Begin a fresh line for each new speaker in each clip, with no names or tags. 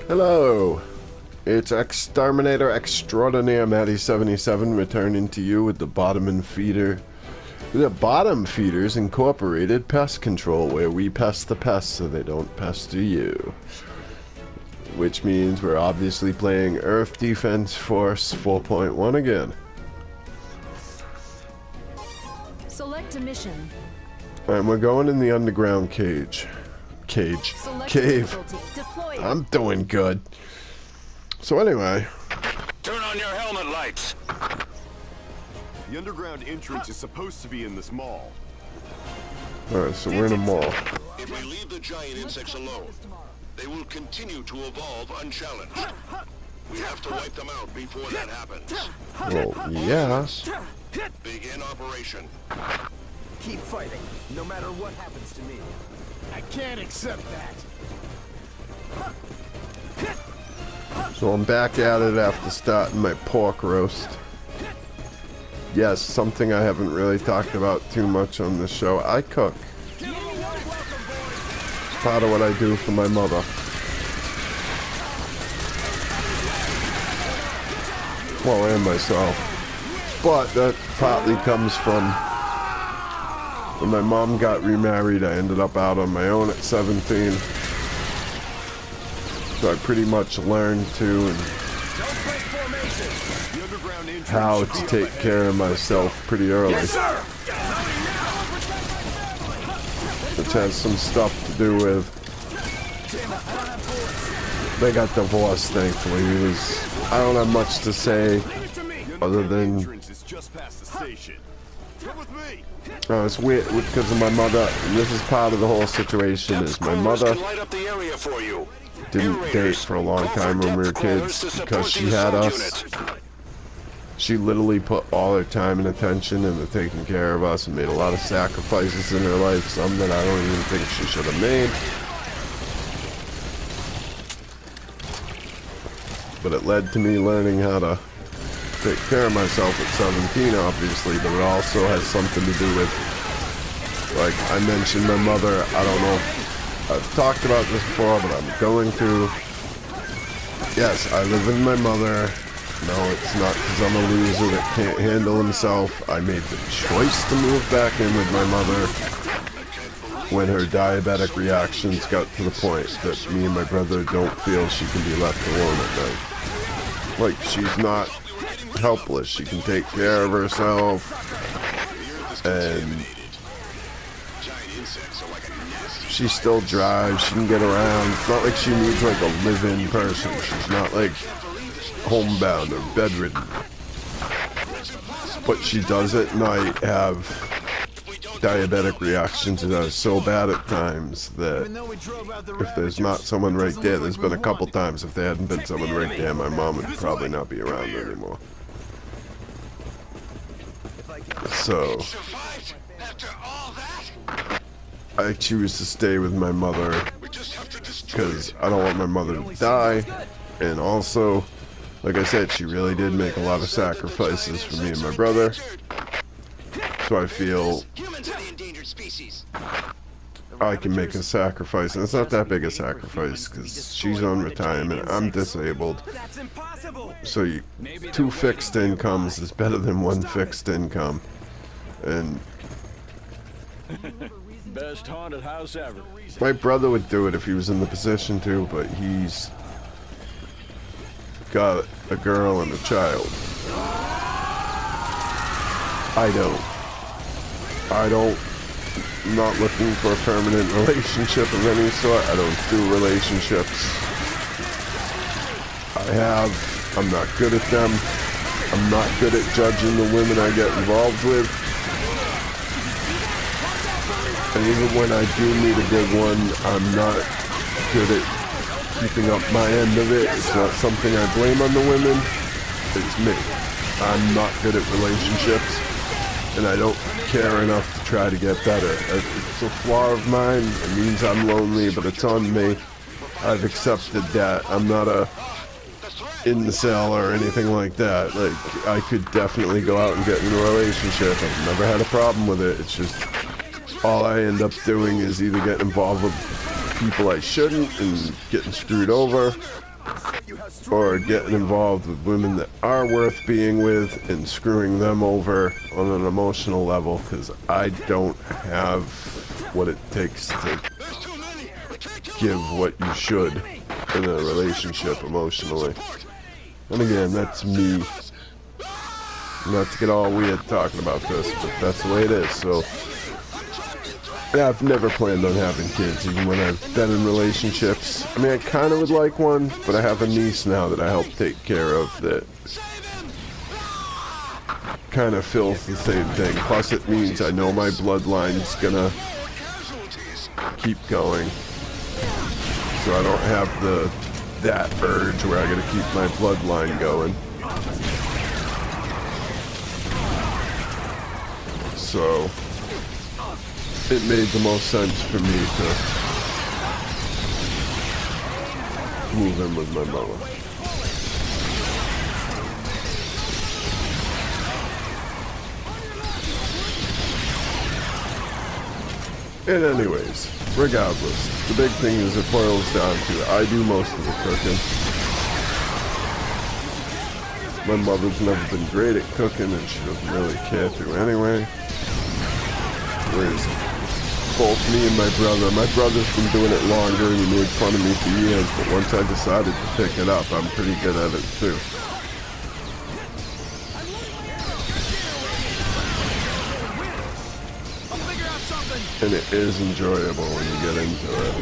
Hello, it's Exterminator Extraordinaire Matty77 returning to you with the Bottom Feeders Incorporated Pest Control, where we pest the pests so they don't pester you. Which means we're obviously playing Earth Defense Force 4.1 again.
Select a mission.
And we're going in the underground cave. I'm doing good. So anyway.
Turn on your helmet lights.
The underground entrance is supposed to be in this mall.
Alright, so we're in a mall.
If we leave the giant insects alone, they will continue to evolve unchallenged. We have to wipe them out before that happens.
Well, yeah.
Begin operation.
Keep fighting, no matter what happens to me. I can't accept that.
So I'm back at it after starting my pork roast. Yes, something I haven't really talked about too much on this show. I cook. It's part of what I do for my mother. Well, and myself. But that partly comes from when my mom got remarried. I ended up out on my own at 17. So I pretty much learned to and how to take care of myself pretty early. Which has some stuff to do with, they got divorced, thankfully. I don't have much to say other than it's weird because of my mother. And this is part of the whole situation. Is my mother didn't date for a long time when we were kids because she had us. She literally put all her time and attention into taking care of us and made a lot of sacrifices in her life, some that I don't even think she should have made. But it led to me learning how to take care of myself at 17, obviously, but it also has something to do with, like I mentioned, my mother. I don't know if I've talked about this before, but I'm going to. Yes, I live with my mother. No, it's not because I'm a loser that can't handle himself. I made the choice to move back in with my mother when her diabetic reactions got to the point that me and my brother don't feel she can be left alone at night. Like, she's not helpless. She can take care of herself, and she still drives. She can get around. It's not like she needs like a live-in person. She's not like homebound or bedridden. But she does at night have diabetic reactions that are so bad at times that if there's not someone right there, there's been a couple times if there hadn't been someone right there, my mom would probably not be around anymore. So I choose to stay with my mother because I don't want my mother to die, and also, like I said, she really did make a lot of sacrifices for me and my brother. So I feel I can make a sacrifice, and it's not that big a sacrifice because she's on retirement, I'm disabled. So two fixed incomes is better than one fixed income. And
best haunted house ever.
My brother would do it if he was in the position to, but he's got a girl and a child. I don't. I'm not looking for a permanent relationship of any sort. I don't do relationships. I'm not good at them. I'm not good at judging the women I get involved with. And even when I do meet a good one, I'm not good at keeping up my end of it. It's not something I blame on the women. It's me. I'm not good at relationships, and I don't care enough to try to get better. It's a flaw of mine. It means I'm lonely, but it's on me. I've accepted that. I'm not a incel or anything like that. Like, I could definitely go out and get in a relationship. I've never had a problem with it. It's just all I end up doing is either getting involved with people I shouldn't and getting screwed over, or getting involved with women that are worth being with and screwing them over on an emotional level, because I don't have what it takes to give what you should in a relationship emotionally. And again, that's me. Not to get all weird talking about this, but that's the way it is. So yeah, I've never planned on having kids, even when I've been in relationships. I mean, I kind of would like one, but I have a niece now that I help take care of that kind of fills the same thing. Plus, it means I know my bloodline's gonna keep going, so I don't have that urge where I gotta keep my bloodline going. So it made the most sense for me to move in with my mother. And anyways, regardless, the big thing is it boils down to I do most of the cooking. My mother's never been great at cooking, and she doesn't really care to anyway. Whereas both me and my brother's been doing it longer, and he made fun of me for years, but once I decided to pick it up, I'm pretty good at it too. And it is enjoyable when you get into it.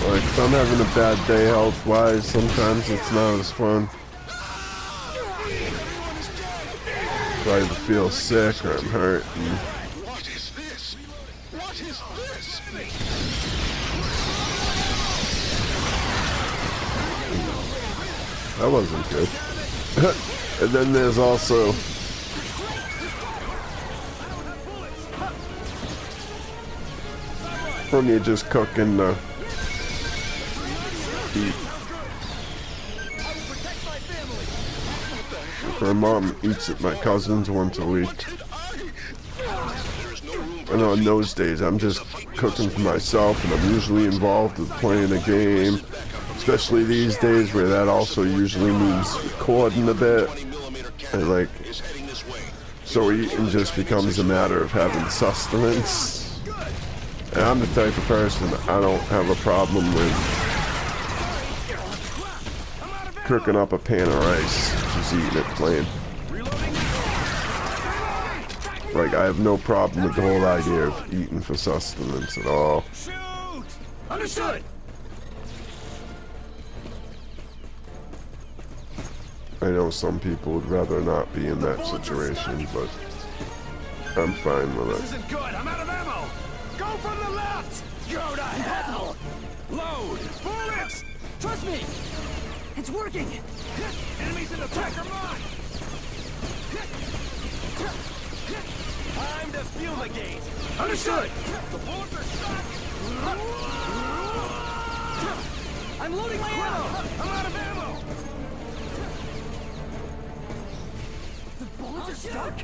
Like, if I'm having a bad day health-wise, sometimes it's not as fun. I either feel sick or I'm hurt.
What is this? What is this?
That wasn't good. And then there's also when you're just cooking to eat. My mom eats at my cousin's once a week. And on those days, I'm just cooking for myself, and I'm usually involved with playing a game. Especially these days, where that also usually means recording a bit. And like, so eating just becomes a matter of having sustenance. And I'm the type of person, I don't have a problem with cooking up a pan of rice, just eating it plain. Like, I have no problem with the whole idea of eating for sustenance at all.
Understood.
I know some people would rather not be in that situation, but I'm fine with
This
it.
isn't good. I'm out of ammo. Go from the left. Go to hell. Load. Bullets. Trust me.
It's working!
Enemies in the back are mine. Time to fumigate. Understood. The bullets are stuck.
I'm loading my ammo!
I'm out of ammo.
The bullets are stuck?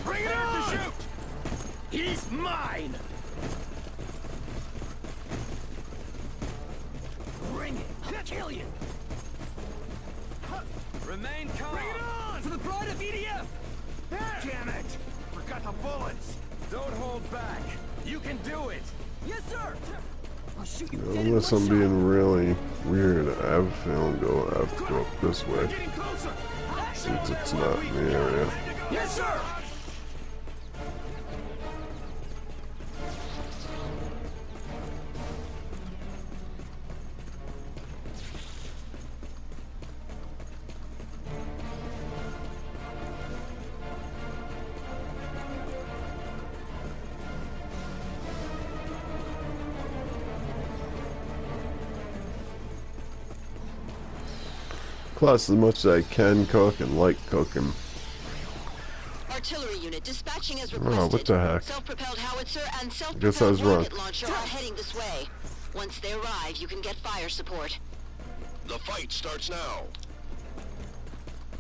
Bring it on. To shoot. He's mine.
Bring it! I'll kill you!
Remain calm. Bring it on.
For the pride of EDF!
Damn it. Forgot the bullets. Don't hold back. You can do it.
Yes, sir! I'll shoot you dead in
Unless
one
I'm
shot.
being really weird, I have a feeling I have to go up this way,
Getting closer.
since it's not in the area.
Yes, sir.
Plus, as much as I can cook and like cooking,
Artillery unit dispatching as
oh,
requested.
what the heck?
Self-propelled howitzer and
Guess I was
self-propelled
wrong.
rocket launcher are heading this way. Once they arrive, you can get fire support.
The fight starts now.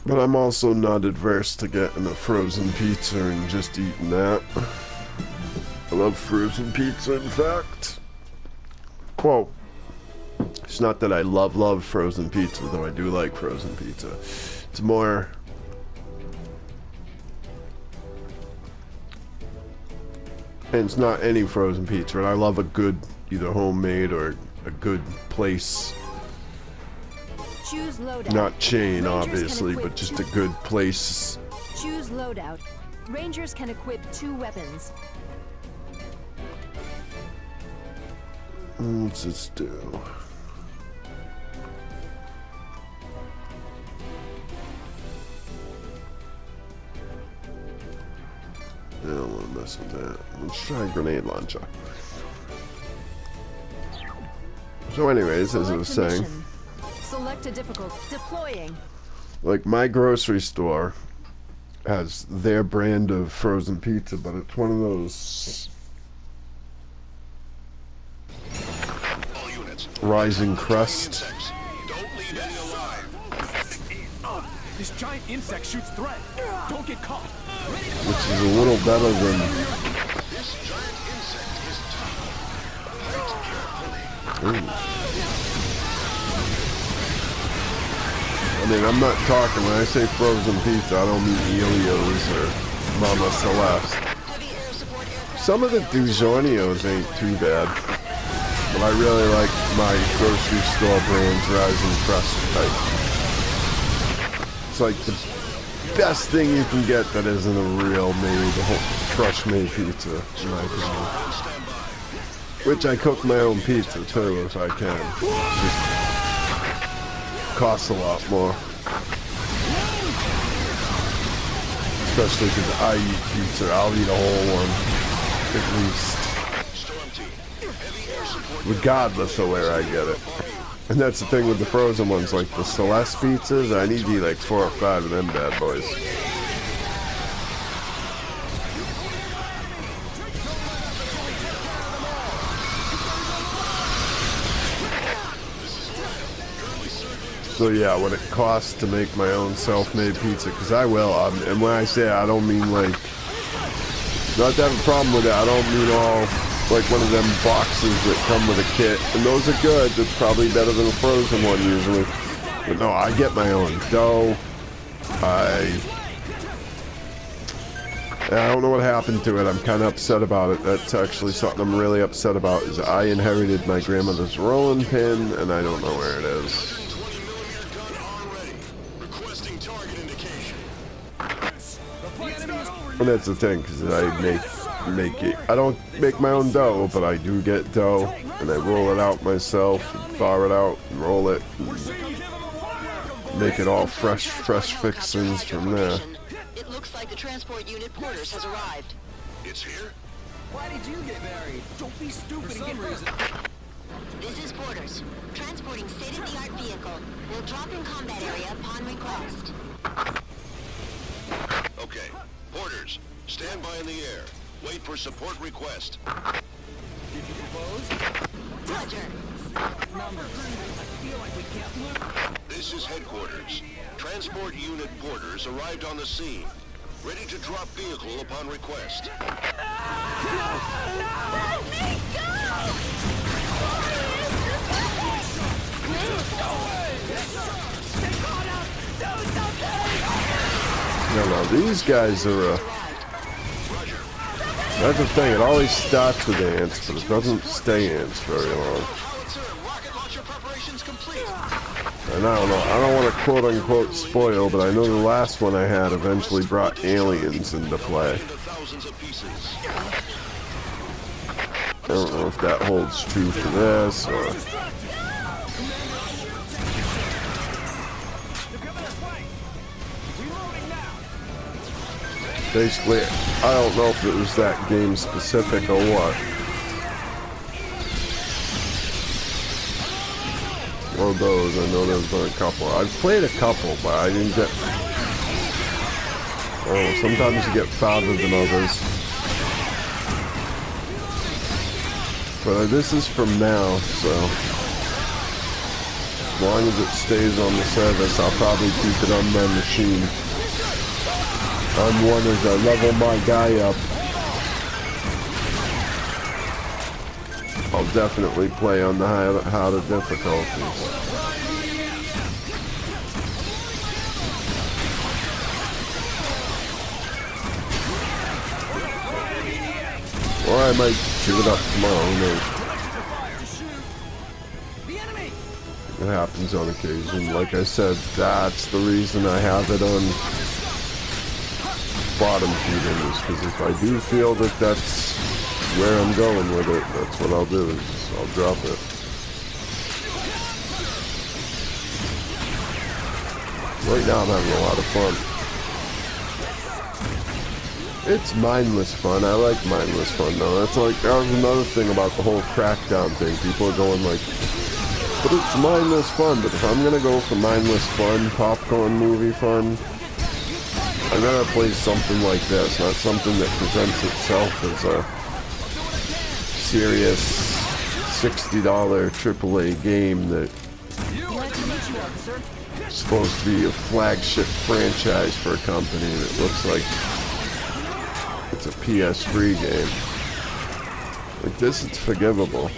But I'm also not adverse to getting a frozen pizza and just eating that. I love frozen pizza, in fact. Well, it's not that I love frozen pizza, though I do like frozen pizza. It's more... And it's not any frozen pizza, and I love a good, either homemade or a good place.
Choose loadout.
Not chain,
Rangers
obviously,
can equip
but just
two-
a good place.
Choose loadout. Rangers can equip 2 weapons.
What's this do? I don't want to mess with that. Let's try a grenade launcher. So anyways, as I was
Select a
saying,
mission. Select a difficult. Deploying.
like my grocery store has their brand of frozen pizza, but it's one of those
All units.
rising
Giant
crust.
insects. Don't leave any alive.
This giant insect shoots threat. Don't get caught.
Which is a little better than...
This giant insect is tough. Fight carefully.
I mean, I'm not talking, when I say frozen pizza, I don't mean Elio's or Mama Celeste.
Heavy air support aircraft.
Some of the DiGiorno's ain't too bad. But I really like my grocery store brand's Rising Crust type. It's like the best thing you can get that isn't a real made, fresh made pizza, in my opinion. Which I cook my own pizza too, if I can. Just costs a lot more. Especially because I eat pizza, I'll eat a whole one, at least.
Storm team. Heavy air support.
Regardless of where I get it. And that's the thing with the frozen ones, like the Celeste pizzas, I need to eat like 4 or 5 of them bad boys. So yeah, what it costs to make my own self-made pizza, because I will, and when I say I don't mean like, not to have a problem with it, I don't mean all, like one of them boxes that come with a kit, and those are good, it's probably better than a frozen one usually. But no, I get my own dough, I don't know what happened to it, I'm kind of upset about it. That's actually something I'm really upset about, is I inherited my grandmother's rolling pin, and I don't know where it is.
20mm gun on ready. Requesting target indication.
And that's the thing, because I make it. I don't make my own dough, but I do get dough, and I roll it out myself, and thaw it out, and roll it, and make it all fresh fixings from there.
It looks like the transport unit Porters has arrived.
It's here?
Why did you get married? Don't be stupid and get hurt.
This is Porters. Transporting state-of-the-art vehicle. Will drop in combat area upon request.
Okay. Porters, stand by in the air. Wait for support request.
Roger.
This is headquarters. Transport unit Porters arrived on the scene. Ready to drop vehicle upon request.
No, these guys are, that's the thing, it always starts with ants, but it doesn't stay ants very long.
Howitzer, rocket launcher preparations complete.
And I don't know, I don't want to quote-unquote spoil, but I know the last one I had eventually brought aliens into play.
Into thousands of pieces.
I don't know if that holds true for this, or... Basically, I don't know if it was that game specific or what. One of those, I know there's been a couple. I've played a couple, but I didn't get... Oh, sometimes you get farther than others. But this is from now, so... As long as it stays on the service, I'll probably keep it on my machine. On one as I level my guy up. I'll definitely play on the harder difficulties. Or I might give it up tomorrow, who knows. It happens on occasion. Like I said, that's the reason I have it on bottom feeding, is because if I do feel that that's where I'm going with it, that's what I'll do, is I'll drop it. Right now I'm having a lot of fun. It's mindless fun. I like mindless fun though. That's like, that was another thing about the whole Crackdown thing. People are going like, but it's mindless fun. But if I'm gonna go for mindless fun, popcorn movie fun, I gotta play something like this, not something that presents itself as a serious $60 AAA game that is supposed to be a flagship franchise for a company that looks like it's a PS3 game. Like this, it's forgivable.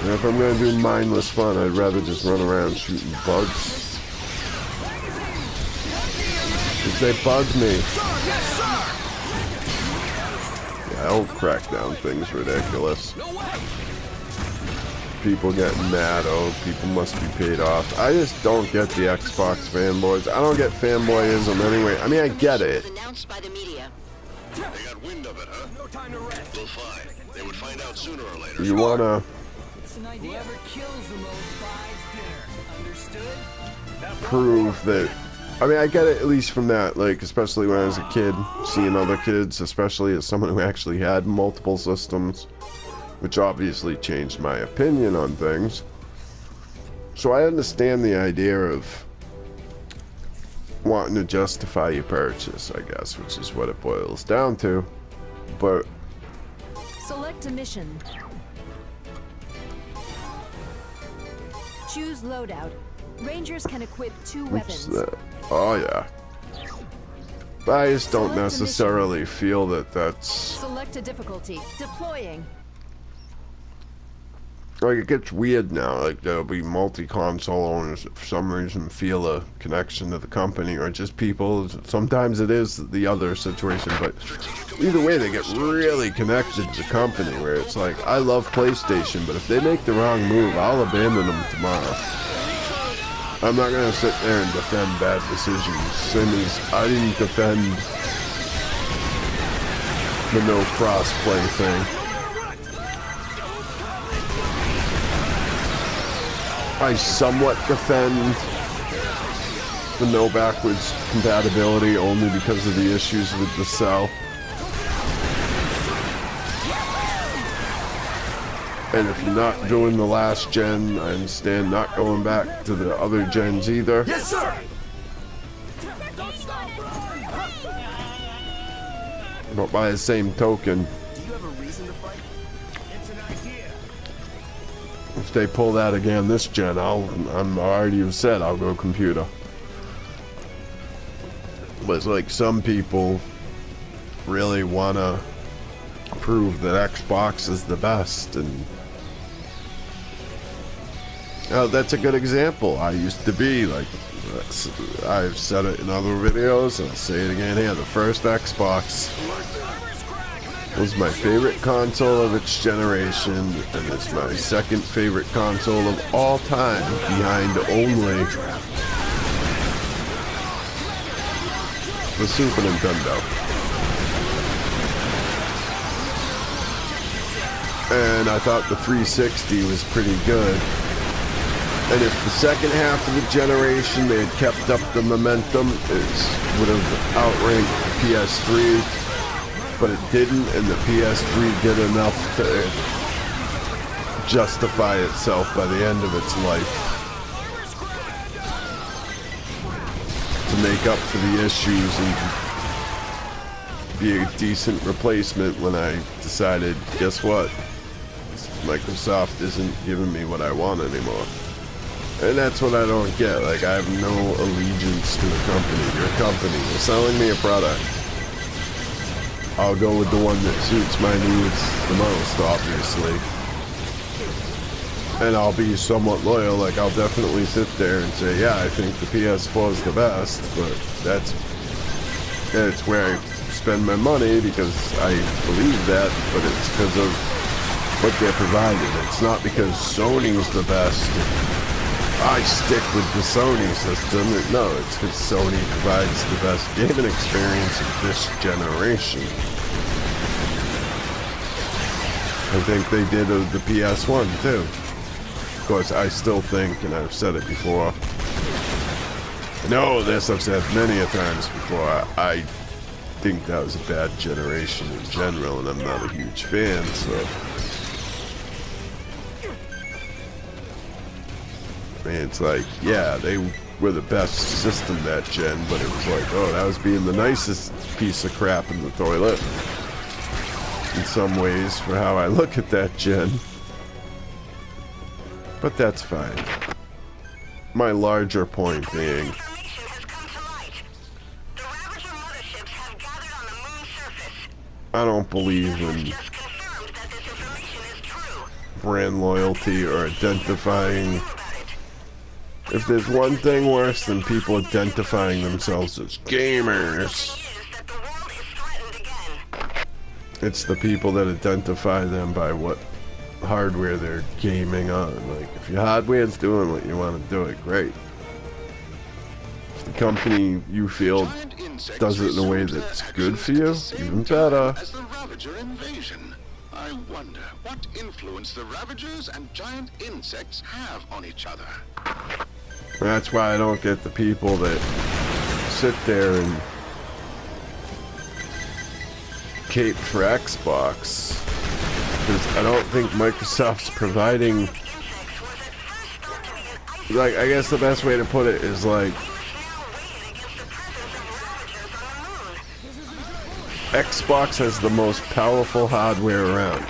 And if I'm gonna do mindless fun, I'd rather just run around shooting bugs. If they bug me. Yeah, the whole Crackdown thing's ridiculous. People getting mad, oh, people must be paid off. I just don't get the Xbox fanboys. I don't get fanboyism anyway. I mean, I get it.
Announced by the media.
They got wind of it, huh?
No time to rest.
We'll find. They would find out sooner or later.
You wanna
Whoever kills the most buys dinner. Understood?
prove that, I mean, I get it at least from that, like, especially when I was a kid, seeing other kids, especially as someone who actually had multiple systems, which obviously changed my opinion on things. So I understand the idea of wanting to justify your purchase, I guess, which is what it boils down to. But
Select a mission. Choose loadout. Rangers can equip 2
what's
weapons.
that? Oh yeah. But I just don't
Select a
necessarily feel that that's,
Select a difficulty. Deploying.
like, it gets weird now. Like, there'll be multi-console owners that for some reason feel a connection to the company, or just people. Sometimes it is the other situation, but either way, they get really connected to the company, where it's like, I love PlayStation, but if they make the wrong move, I'll abandon them tomorrow. I'm not gonna sit there and defend bad decisions. Same as I didn't defend the no cross-play thing. I somewhat defend the no backwards compatibility only because of the issues with the cell. And if you're not doing the last gen, I understand not going back to the other gens either.
Yes, sir.
But by the same token,
Do you have a reason to fight? It's an idea.
if they pull that again this gen, I'm already said I'll go computer. But it's like some people really wanna prove that Xbox is the best, and that's a good example. I used to be like, I've said it in other videos, and I'll say it again here. The first Xbox was my favorite console of its generation, and it's my second favorite console of all time, behind only the Super Nintendo. And I thought the 360 was pretty good. And if the second half of the generation they had kept up the momentum, it would have outranked the PS3, but it didn't, and the PS3 did enough to justify itself by the end of its life, to make up for the issues and be a decent replacement when I decided, guess what? Microsoft isn't giving me what I want anymore. And that's what I don't get. Like, I have no allegiance to a company. Your company is selling me a product. I'll go with the one that suits my needs the most, obviously. And I'll be somewhat loyal. Like, I'll definitely sit there and say, yeah, I think the PS4 is the best, but it's where I spend my money because I believe that, but it's because of what they're providing. It's not because Sony's the best. I stick with the Sony system. No, it's because Sony provides the best gaming experience of this generation. I think they did of the PS1 too. Of course, I still think, and I've said it before, I know this I've said many a times before, I think that was a bad generation in general, and I'm not a huge fan, so... I mean, it's like, yeah, they were the best system that gen, but it was like, oh, that was being the nicest piece of crap in the toilet. In some ways, for how I look at that gen. But that's fine. My larger point being, I don't believe in brand loyalty or identifying. If there's one thing worse than people identifying themselves as gamers, it's the people that identify them by what hardware they're gaming on. Like, if your hardware's doing what you want to do it, great. If the company you feel does it in a way that's good for you, even better.
As the Ravager invasion, I wonder what influence the Ravagers and giant insects have on each other.
That's why I don't get the people that sit there and cape for Xbox. Because I don't think Microsoft's providing... Like, I guess the best way to put it is like... Xbox has the most powerful hardware around.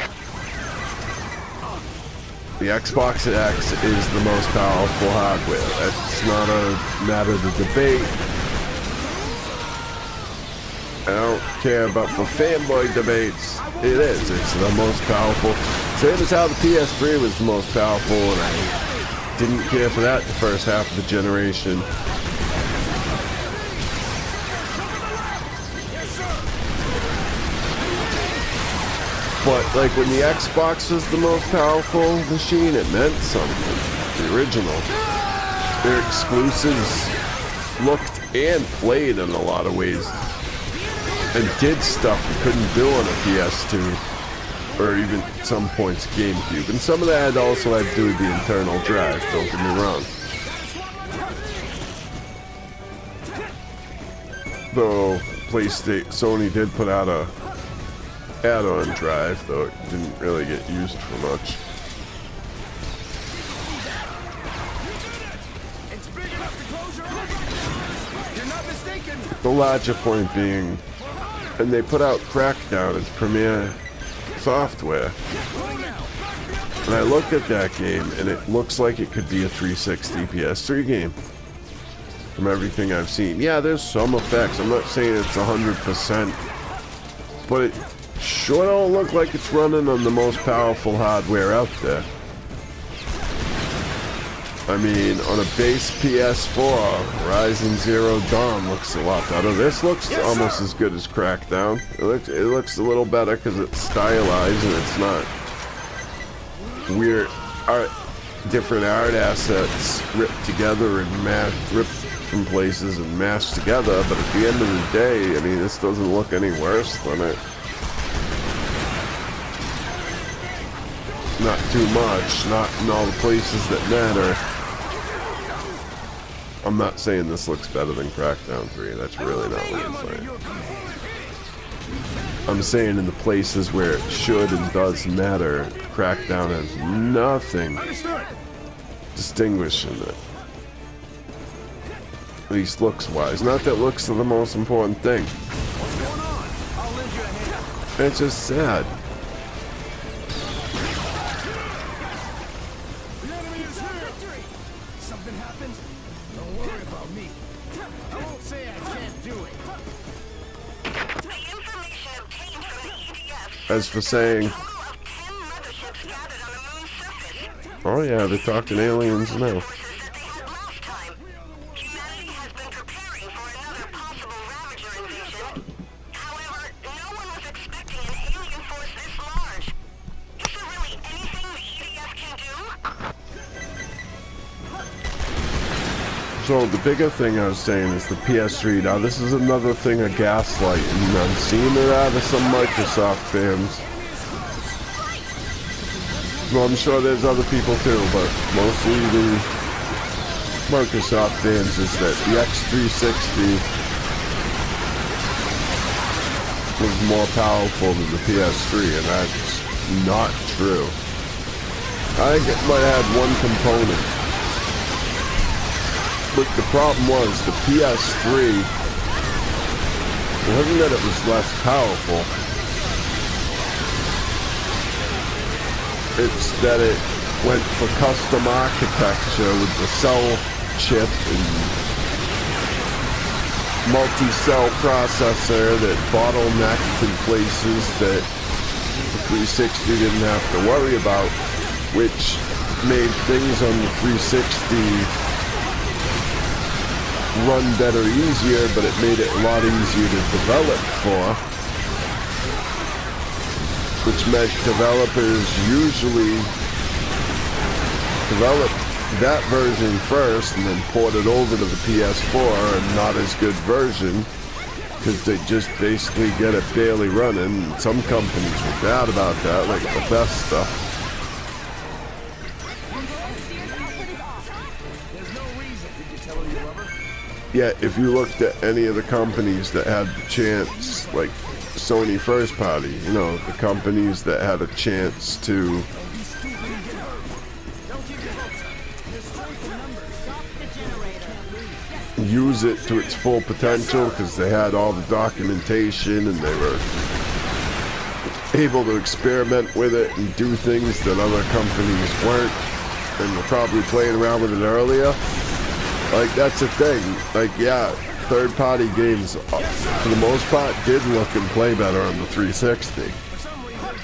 The Xbox X is the most powerful hardware. That's not a matter to debate. I don't care about the fanboy debates. It is. It's the most powerful. Same as how the PS3 was the most powerful, and I didn't care for that the first half of the generation. But, like, when the Xbox was the most powerful machine, it meant something. The original. Their exclusives looked and played in a lot of ways. And did stuff you couldn't do on a PS2. Or even, at some points, GameCube. And some of that also had to do with the internal drive, don't get me wrong. Though, Sony did put out a add-on drive, though it didn't really get used for much. The larger point being, and they put out Crackdown as premier software. And I looked at that game, and it looks like it could be a 360 PS3 game. From everything I've seen. Yeah, there's some effects. I'm not saying it's 100%. But it sure don't look like it's running on the most powerful hardware out there. I mean, on a base PS4, Ryzen 0 Dawn looks a lot better. This looks almost as good as Crackdown. It looks a little better because it's stylized and it's not weird different art assets ripped together and ripped from places and mashed together. But at the end of the day, I mean, this doesn't look any worse than it. Not too much, not in all the places that matter. I'm not saying this looks better than Crackdown 3, that's really not what I'm saying. I'm saying in the places where it should and does matter, Crackdown has nothing distinguishing it. At least looks-wise. Not that looks are the most important thing. It's just sad.
happens, don't worry about me. I won't say I can't do it.
The information obtained from the EDF
As for saying,
of 10 motherships gathered on the moon's surface.
oh yeah, they're talking aliens now.
Forces that they had last time. Humanity has been preparing for another possible Ravager invasion. However, no one was expecting an alien force this large. Is there really anything the EDF can do?
So the bigger thing I was saying is the PS3. Now this is another thing of gaslighting. I'm seeing it out of some Microsoft fans. Well, I'm sure there's other people too, but mostly the Microsoft fans is that the X360 was more powerful than the PS3, and that's not true. I think it might have one component. But the problem was the PS3 wasn't that it was less powerful. It's that it went for custom architecture with the cell chip and multi-cell processor that bottlenecked in places that the 360 didn't have to worry about, which made things on the 360 run better, easier, but it made it a lot easier to develop for, which meant developers usually develop that version first and then port it over to the PS4, and not as good version because they just basically get it barely running. Some companies were bad about that, like Bethesda. Yeah, if you looked at any of the companies that had the chance, like Sony first party, you know, the companies that had a chance to use it to its full potential because they had all the documentation and they were able to experiment with it and do things that other companies weren't, and were probably playing around with it earlier. Like, that's the thing. Like, yeah, third-party games, for the most part, did look and play better on the 360.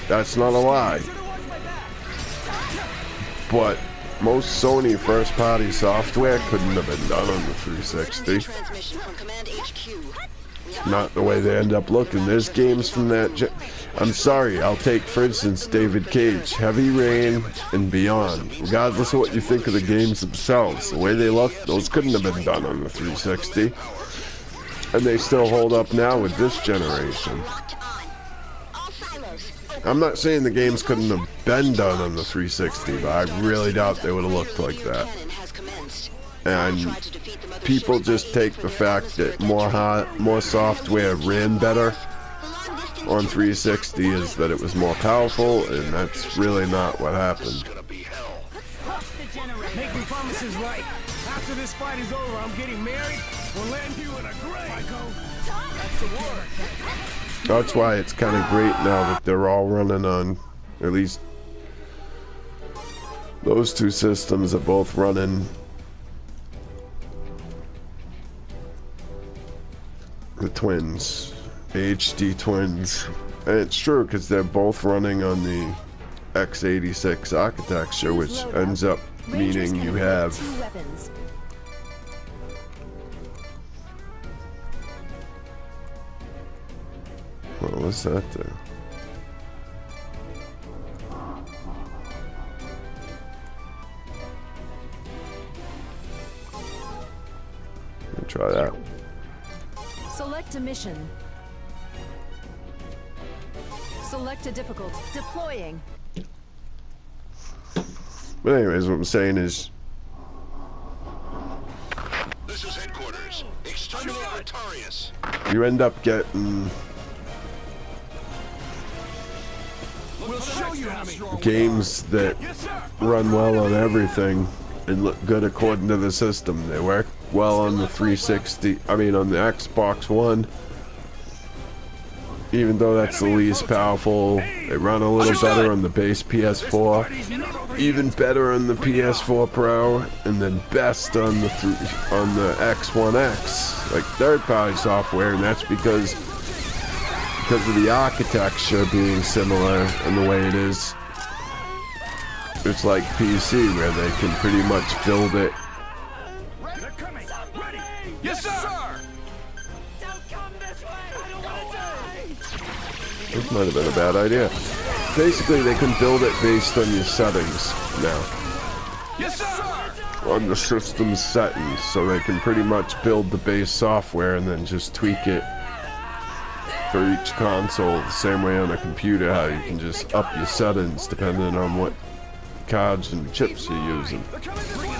That's not a lie. But most Sony first-party software couldn't have been done on the 360.
Transmission from Command HQ.
Not the way they end up looking. There's games from that... I'm sorry, I'll take, for instance, David Cage, Heavy Rain, and Beyond. Regardless of what you think of the games themselves, the way they look, those couldn't have been done on the 360. And they still hold up now with this generation. I'm not saying the games couldn't have been done on the 360, but I really doubt they would have looked like that. And people just take the fact that more software ran better on 360 is that it was more powerful, and that's really not what happened.
Make me promises right. After this fight is over, I'm getting married. We'll land you in a grave. That's the word.
That's why it's kind of great now that they're all running on, at least those two systems are both running the twins, the HD twins. And it's true because they're both running on the x86 architecture, which ends up meaning you have what's that there? Let me try that.
Select a mission. Select a difficult. Deploying.
But anyways, what I'm saying is,
This is headquarters. Exterminate Retarius.
you end up getting
We'll show you how strong
games that run well on everything and look good according to the system. They work well on the 360, I mean on the Xbox One. Even though that's the least powerful, they run a little better on the base PS4. even better on the PS4 Pro, and then best on the X1X, like third-party software, and that's because of the architecture being similar and the way it is. It's like PC, where they can pretty much build it.
They're coming. Ready. Yes, sir.
Don't come this way! I don't want to die!
This might have been a bad idea. Basically, they can build it based on your settings now.
Yes, sir.
On the system settings, so they can pretty much build the base software and then just tweak it for each console the same way on a computer, how you can just up your settings depending on what cards and chips you're using.
They're coming this way.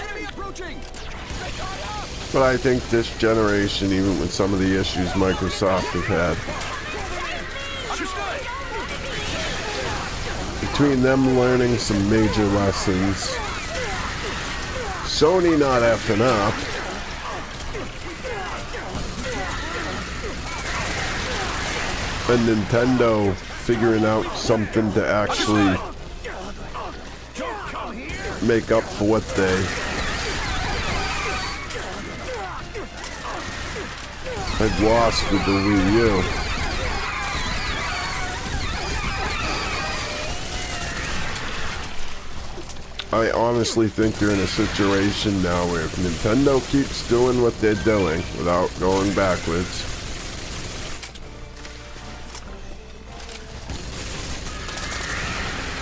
Enemy approaching.
But I think this generation, even with some of the issues Microsoft have had,
Understood.
between them learning some major lessons, Sony not effing up, and Nintendo figuring out something to actually make up for what they had lost with the Wii U. I honestly think they're in a situation now where if Nintendo keeps doing what they're doing without going backwards,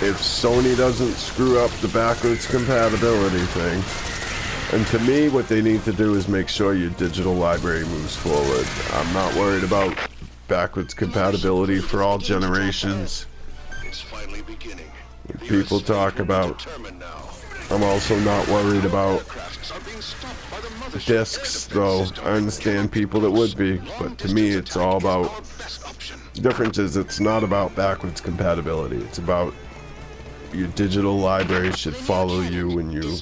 if Sony doesn't screw up the backwards compatibility thing, and to me what they need to do is make sure your digital library moves forward. I'm not worried about backwards compatibility for all generations.
It's finally beginning.
People talk about. I'm also not worried about discs, though. I understand people that would be, but to me it's all about. The difference is it's not about backwards compatibility. It's about your digital library should follow you when you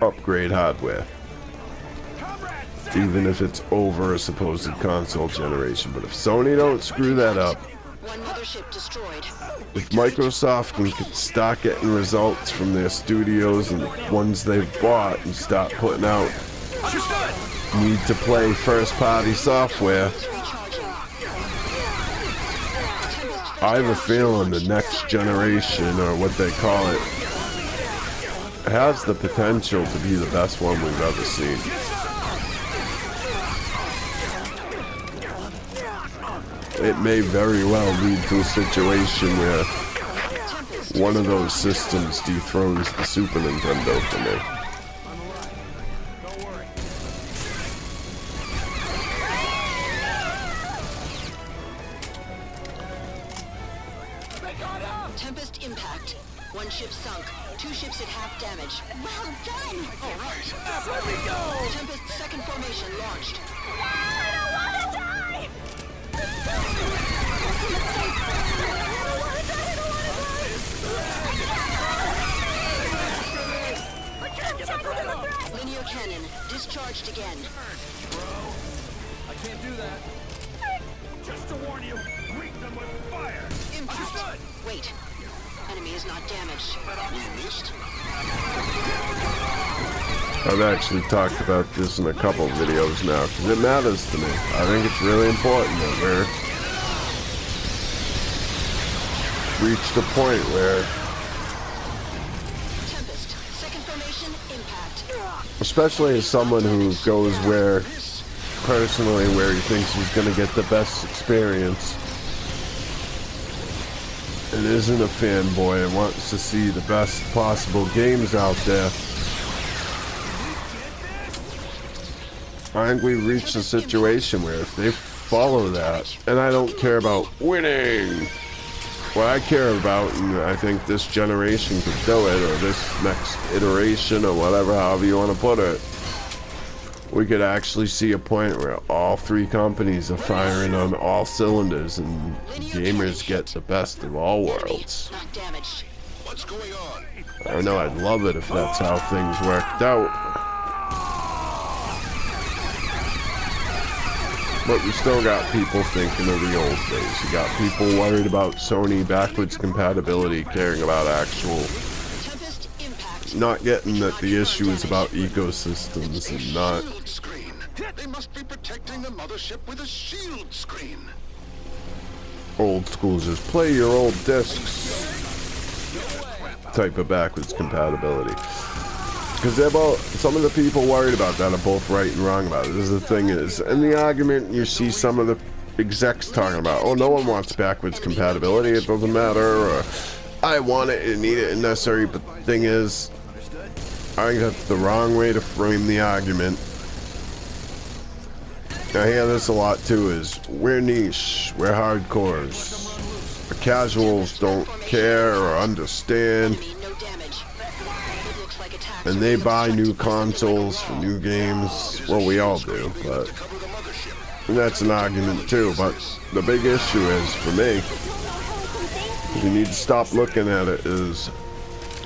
upgrade hardware, even if it's over a supposed console generation. But if Sony don't screw that up,
One mothership destroyed.
if Microsoft can start getting results from their studios and the ones they've bought and start putting out need-to-play first-party software, I have a feeling the next generation, or what they call it, has the potential to be the best one we've ever seen. It may very well lead to a situation where one of those systems dethrones the Super Nintendo for me.
Tempest impact. One ship sunk. Two ships at half damage. Well done!
All right.
There we go! Tempest second formation launched. Linear cannon discharged again.
I can't do that. Just to warn you, greet them with fire.
Impact. Wait. Enemy is not damaged.
We missed.
I've actually talked about this in a couple of videos now, because it matters to me. I think it's really important that we're reached a point where,
Tempest second formation impact.
especially as someone who goes where, personally, where he thinks he's going to get the best experience, and isn't a fanboy and wants to see the best possible games out there, I think we've reached a situation where if they follow that, and I don't care about winning, what I care about, and I think this generation could do it, or this next iteration, or whatever, however you want to put it, we could actually see a point where all three companies are firing on all cylinders and gamers get the best of all worlds.
Not damaged.
What's going on?
I know I'd love it if that's how things worked out. But you still got people thinking of the old days. You got people worried about Sony backwards compatibility, caring about actual... Not getting that the issue is about ecosystems and not...
Shield screen. They must be protecting the mothership with a shield screen.
Old school, just play your old discs type of backwards compatibility. Because they're both, some of the people worried about that are both right and wrong about it. The thing is, in the argument, you see some of the execs talking about, oh, no one wants backwards compatibility, it doesn't matter, or I want it and need it and necessary. But the thing is, I think that's the wrong way to frame the argument. I hear this a lot too, is we're niche, we're hardcores. The casuals don't care or understand. And they buy new consoles for new games. Well, we all do, but that's an argument too. But the big issue is, for me, you need to stop looking at it as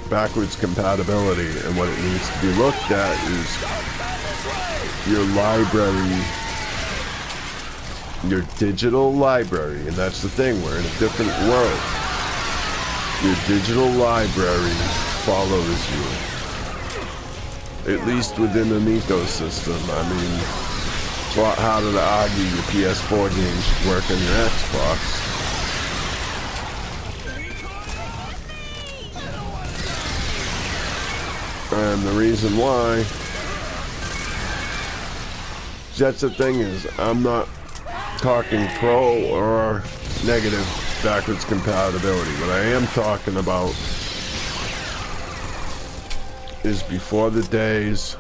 backwards compatibility, and what it needs to be looked at is your library, your digital library. And that's the thing, we're in a different world. Your digital library follows you. At least within an ecosystem. I mean, it's a lot harder to argue your PS4 games should work on your Xbox. And the reason why, that's the thing is, I'm not talking pro or negative backwards compatibility. What I am talking about is before the days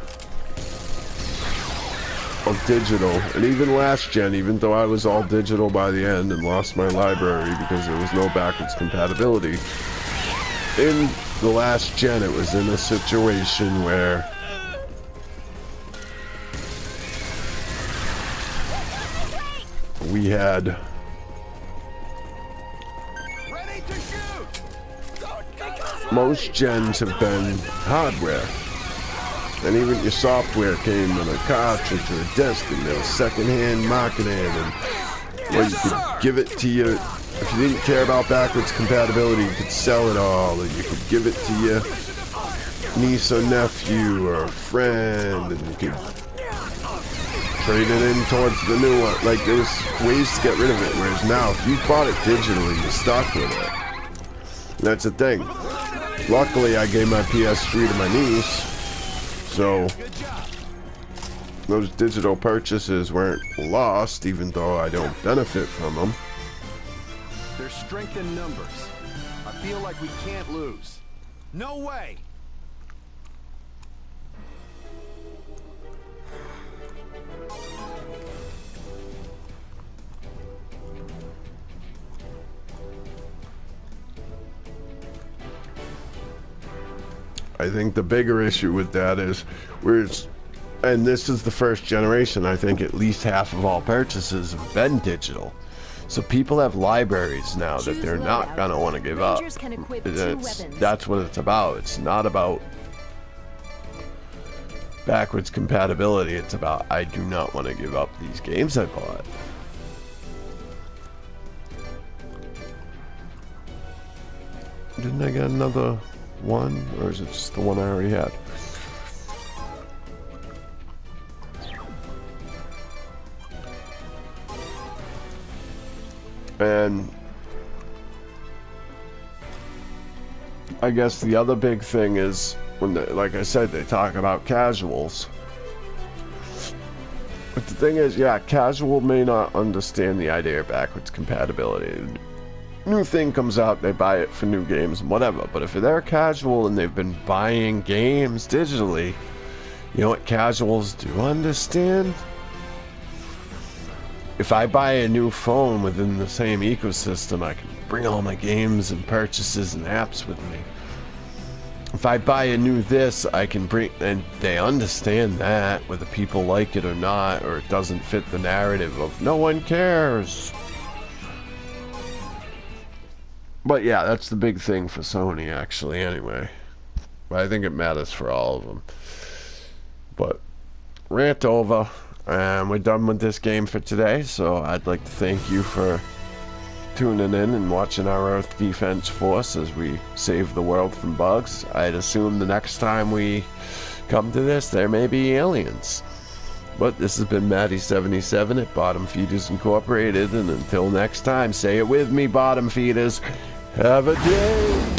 of digital, and even last gen, even though I was all digital by the end and lost my library because there was no backwards compatibility, in the last gen it was in a situation where we had most gens have been hardware, and even your software came in a cartridge or a disc, and there was secondhand marketing, and well, you could give it to you. If you didn't care about backwards compatibility, you could sell it all, and you could give it to your niece or nephew or a friend, and you could trade it in towards the new one. Like, there was ways to get rid of it, whereas now, if you bought it digitally, you're stuck with it. And that's the thing. Luckily, I gave my PS3 to my niece, so those digital purchases weren't lost, even though I don't benefit from them.
There's strength in numbers. I feel like we can't lose. No way!
I think the bigger issue with that is, and this is the first generation, I think at least half of all purchases have been digital. So people have libraries now that they're not going to want to give up. That's what it's about. It's not about backwards compatibility. It's about, I do not want to give up these games I bought. Didn't I get another one, or is it just the one I already had? And I guess the other big thing is when they, like I said, they talk about casuals. But the thing is, yeah, casual may not understand the idea of backwards compatibility. New thing comes out, they buy it for new games and whatever. But if they're casual and they've been buying games digitally, you know what casuals do understand? If I buy a new phone within the same ecosystem, I can bring all my games and purchases and apps with me. If I buy a new this, I can bring, and they understand that, whether people like it or not, or it doesn't fit the narrative of no one cares. But yeah, that's the big thing for Sony, actually, anyway. But I think it matters for all of them. But rant over. And we're done with this game for today, so I'd like to thank you for tuning in and watching our Earth Defense Force as we save the world from bugs. I'd assume the next time we come to this, there may be aliens. But this has been Matty77 at Bottom Feeders Incorporated, and until next time, say it with me, Bottom Feeders. Have a day!